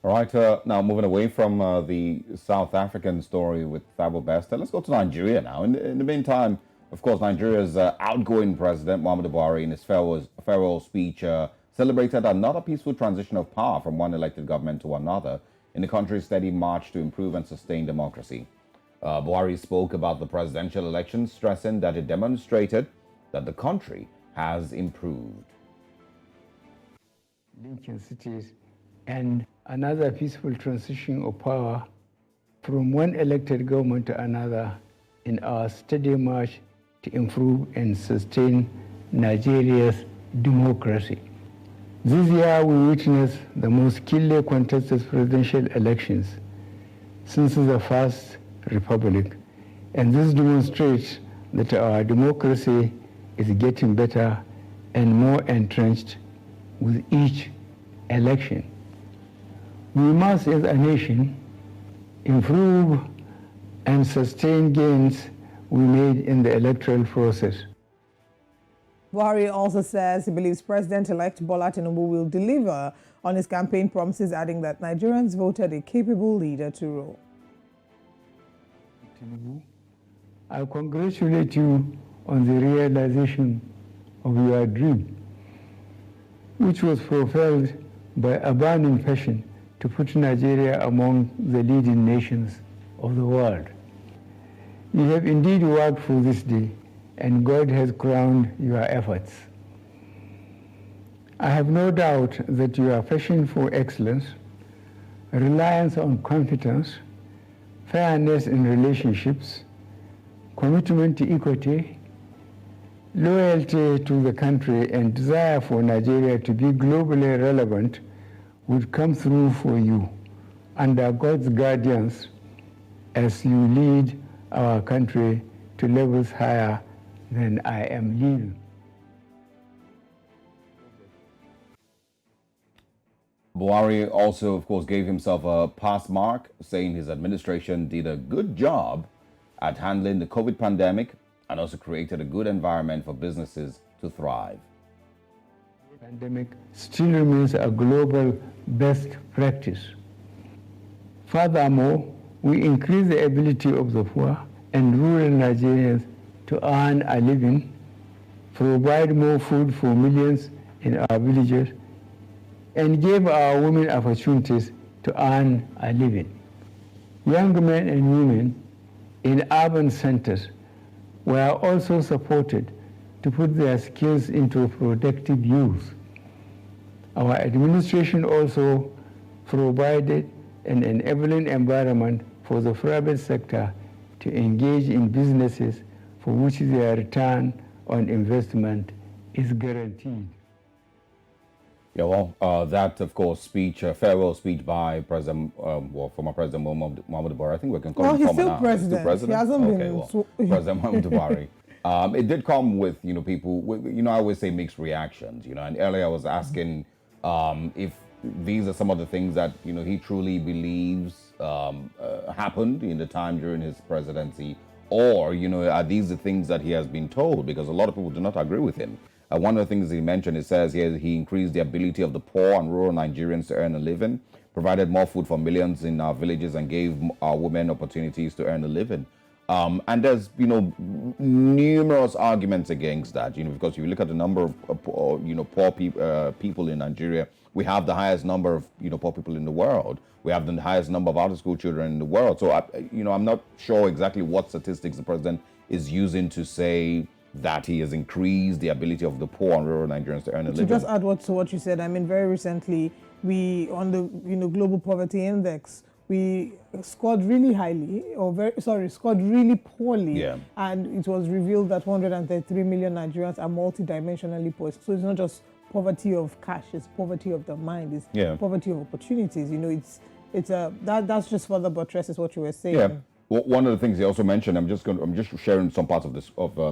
All right, now moving away from the South African story with Thabo Bester, let's go to Nigeria now. In the meantime, of course, Nigeria's outgoing president, Muhammadu Buhari, in his farewell speech, celebrated another peaceful transition of power from one elected government to another in the country's steady march to improve and sustain democracy. Buhari spoke about the presidential election, stressing that it demonstrated that the country has improved. Lincoln cities and another peaceful transition of power from one elected government to another in our steady march to improve and sustain Nigeria's democracy. This year we witnessed the most keenly contested presidential elections since the first republic, and this demonstrates that our democracy is getting better and more entrenched with each election. We must, as a nation, improve and sustain gains we made in the electoral process. Buhari also says he believes President-elect Bola Tinubu will deliver on his campaign promises, adding that Nigerians voted a capable leader to rule. Tinubu, I congratulate you on the realization of your dream, which was propelled by a burning passion to put Nigeria among the leading nations of the world. You have indeed worked for this day, and God has crowned your efforts. I have no doubt that your passion for excellence, reliance on competence, fairness in relationships, commitment to equity, loyalty to the country, and desire for Nigeria to be globally relevant would come through for you under God's guidance as you lead our country to levels higher than I am leading. Buhari also, of course, gave himself a pass mark, saying his administration did a good job at handling the COVID pandemic and also created a good environment for businesses to thrive. The pandemic still remains a global best practice. Furthermore, we increase the ability of the poor and rural Nigerians to earn a living, provide more food for millions in our villages, and give our women opportunities to earn a living. Young men and women in urban centers were also supported to put their skills into productive use. Our administration also provided an enabling environment for the private sector to engage in businesses for which their return on investment is guaranteed. Yeah, well, that, of course, speech, farewell speech by former President Muhammadu Buhari. I think we can call him he's former still now. president. He's still president? He hasn't okay, been... well, President Muhammadu Buhari. It did come with, people, I always say mixed reactions, and earlier I was asking if these are some of the things that, he truly believes happened in the time during his presidency, or, are these the things that he has been told? Because a lot of people do not agree with him. One of the things he mentioned, it says here he increased the ability of the poor and rural Nigerians to earn a living, provided more food for millions in our villages, and gave our women opportunities to earn a living. And there's, numerous arguments against that, because if you look at the number of, poor people in Nigeria, we have the highest number of, poor people in the world. We have the highest number of out-of-school children in the world. So, I'm not sure exactly what statistics the president is using to say that he has increased the ability of the poor and rural Nigerians to earn a living. To just add to what you said, very recently, we, on the Global Poverty Index, we scored really highly, scored really poorly. Yeah. And it was revealed that 133 million Nigerians are multidimensionally poor. So it's not just poverty of cash, it's poverty of the mind, it's poverty of opportunities. That's just further buttresses what you were saying. Yeah. Well, one of the things he also mentioned, I'm just sharing some parts of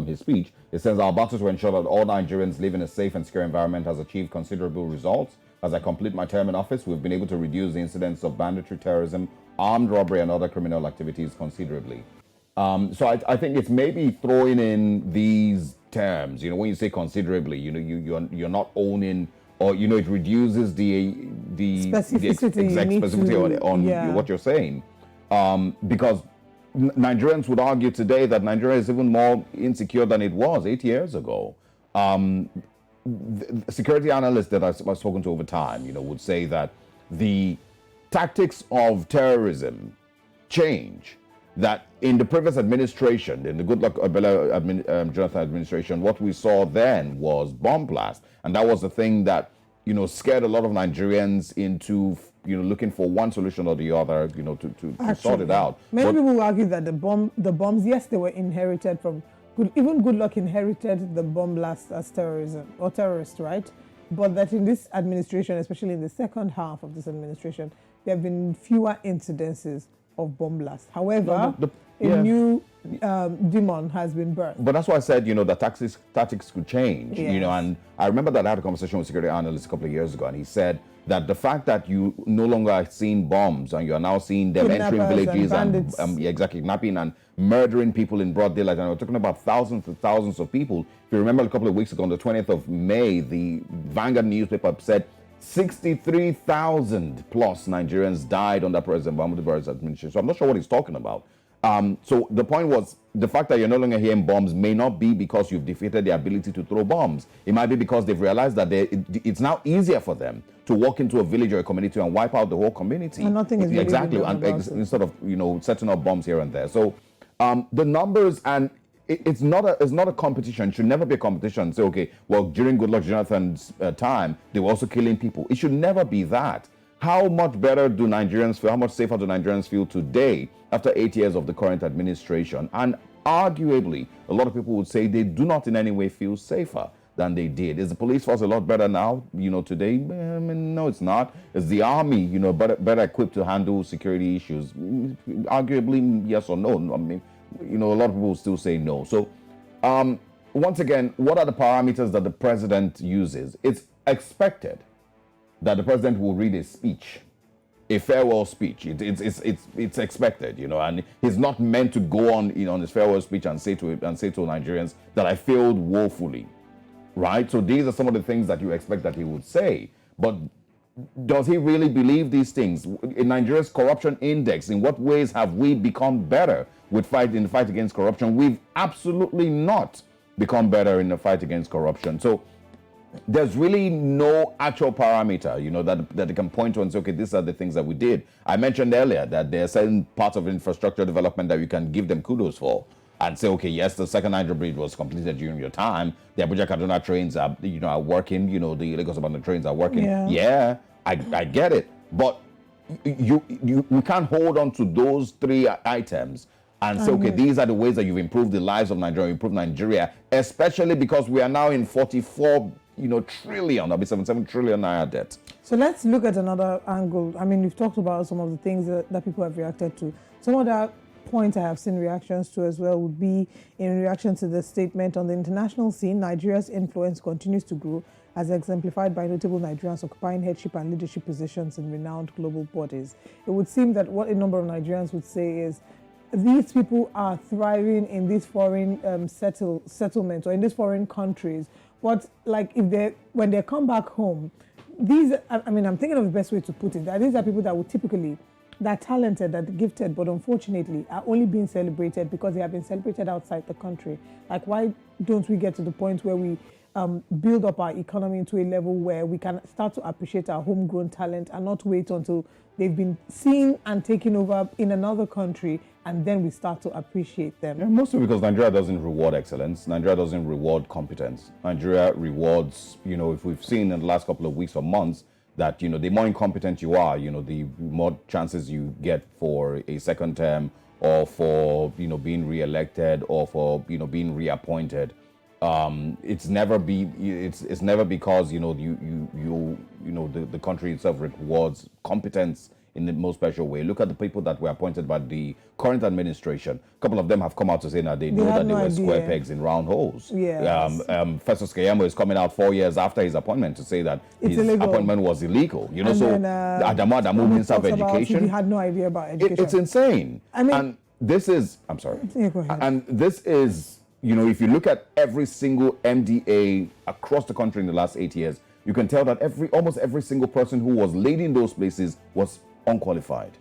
his speech. It says our battle to ensure that all Nigerians live in a safe and secure environment has achieved considerable results. As I complete my term in office, we've been able to reduce the incidence of banditry, terrorism, armed robbery, and other criminal activities considerably. So I think it's maybe throwing in these terms. When you say considerably, you're not owning or it reduces the specificity, exact specificity on what you're saying, because Nigerians would argue today that Nigeria is even more insecure than it was 8 years ago. The security analysts that I've spoken to over time, would say that the tactics of terrorism change. That in the previous administration, in the Goodluck Jonathan administration, what we saw then was bomb blast, and that was the thing that scared a lot of Nigerians into looking for one solution or the other, to sort it out. Many people argue that the bombs, yes, they were inherited from even Goodluck inherited the bomb blast as terrorism or terrorist, right? But that in this administration, especially in the second half of this administration, there have been fewer incidences of bomb blast. However, a new demon has been birthed. But that's why I said, that tactics could change, and I remember that I had a conversation with a security analyst a couple of years ago, and he said that the fact that you no longer are seeing bombs and you are now seeing them entering villages and kidnapping and murdering people in broad daylight, and we're talking about thousands and thousands of people. If you remember a couple of weeks ago, on the 20th of May, the Vanguard newspaper said 63,000 plus Nigerians died under President Buhari's administration. So I'm not sure what he's talking about. So the point was, the fact that you're no longer hearing bombs may not be because you've defeated the ability to throw bombs. It might be because they've realized that it's now easier for them to walk into a village or a community and wipe out the whole community. And nothing is really exactly, and instead of setting up bombs here and there. So the numbers, and it's not a competition. It should never be a competition. Say, okay, well, during Goodluck Jonathan's time, they were also killing people. It should never be that. How much better do Nigerians feel? How much safer do Nigerians feel today after 8 years of the current administration? And arguably, a lot of people would say they do not in any way feel safer than they did. Is the police force a lot better now, today? No, it's not. Is the army, better equipped to handle security issues? Arguably, yes or no. I mean, a lot of people will still say no. So, once again, what are the parameters that the president uses? It's expected that the president will read a speech, a farewell speech. It's expected, and he's not meant to go on, on his farewell speech and say to Nigerians that I failed woefully, right? So these are some of the things that you expect that he would say. But does he really believe these things? In Nigeria's corruption index, in what ways have we become better in the fight against corruption? We've absolutely not become better in the fight against corruption. So there's really no actual parameter, that they can point to and say, okay, these are the things that we did. I mentioned earlier that there are certain parts of infrastructure development that you can give them kudos for and say, okay, yes, the second Niger bridge was completed during your time. The Abuja-Kaduna trains are, are working. The Lagos-Ibadan trains are working. Yeah, I get it. But we can't hold on to those three items and say, okay, these are the ways that you've improved the lives of Nigeria, improved Nigeria, especially because we are now in 44 trillion, that'll be 77 trillion naira debt. So let's look at another angle. I mean, we've talked about some of the things that people have reacted to. Some of the points I have seen reactions to as well would be in reaction to the statement on the international scene. Nigeria's influence continues to grow, as exemplified by notable Nigerians occupying headship and leadership positions in renowned global bodies. It would seem that what a number of Nigerians would say is these people are thriving in these foreign settlements or in these foreign countries. But like when they come back home, I'm thinking of the best way to put it, that these are people that would typically, that are talented, that are gifted, but unfortunately are only being celebrated because they have been celebrated outside the country. Like, why don't we get to the point where we build up our economy into a level where we can start to appreciate our homegrown talent and not wait until they've been seen and taken over in another country and then we start to appreciate them? Yeah, mostly because Nigeria doesn't reward excellence. Nigeria doesn't reward competence. Nigeria rewards, if we've seen in the last couple of weeks or months that, the more incompetent you are, the more chances you get for a second term or for, being re-elected or for, being reappointed. It's never because, the country itself rewards competence in the most special way. Look at the people that were appointed by the current administration. A couple of them have come out to say that they know that they were square pegs in round holes. Yes. Festus Keyamo is coming out 4 years after his appointment to say that his appointment was illegal. Adamu Minister of Education. He had no idea about education. It's insane. And this is, I'm sorry. Yeah, go ahead. And this is, if you look at every single MDA across the country in the last 8 years, you can tell that almost every single person who was leading those places was unqualified.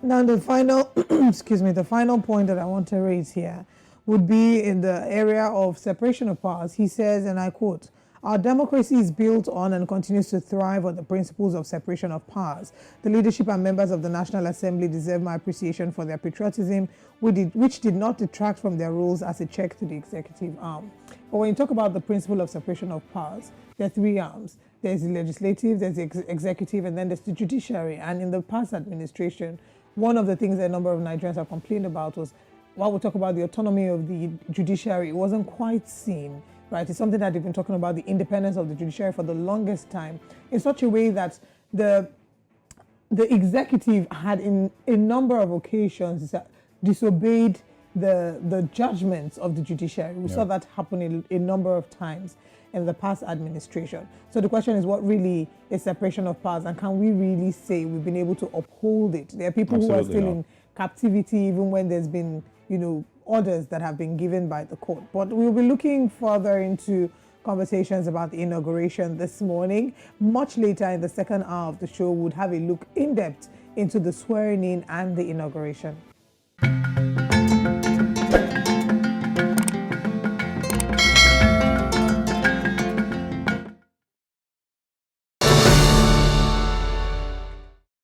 Now, the final, excuse me, the final point that I want to raise here would be in the area of separation of powers. He says, and I quote, "Our democracy is built on and continues to thrive on the principles of separation of powers. The leadership and members of the National Assembly deserve my appreciation for their patriotism, which did not detract from their roles as a check to the executive arm." But when you talk about the principle of separation of powers, there are three arms. There's the legislative, there's the executive, and then there's the judiciary. And in the past administration, one of the things that a number of Nigerians have complained about was, while we talk about the autonomy of the judiciary, it wasn't quite seen, right? It's something that they've been talking about, the independence of the judiciary for the longest time, in such a way that the executive had, in a number of occasions, disobeyed the judgments of the judiciary. We saw that happen a number of times in the past administration. So the question is, what really is separation of powers, and can we really say we've been able to uphold it? There are people who are still in captivity, even when there's been, orders that have been given by the court. But we'll be looking further into conversations about the inauguration this morning. Much later in the second hour of the show, we'll have a look in depth into the swearing in and the inauguration.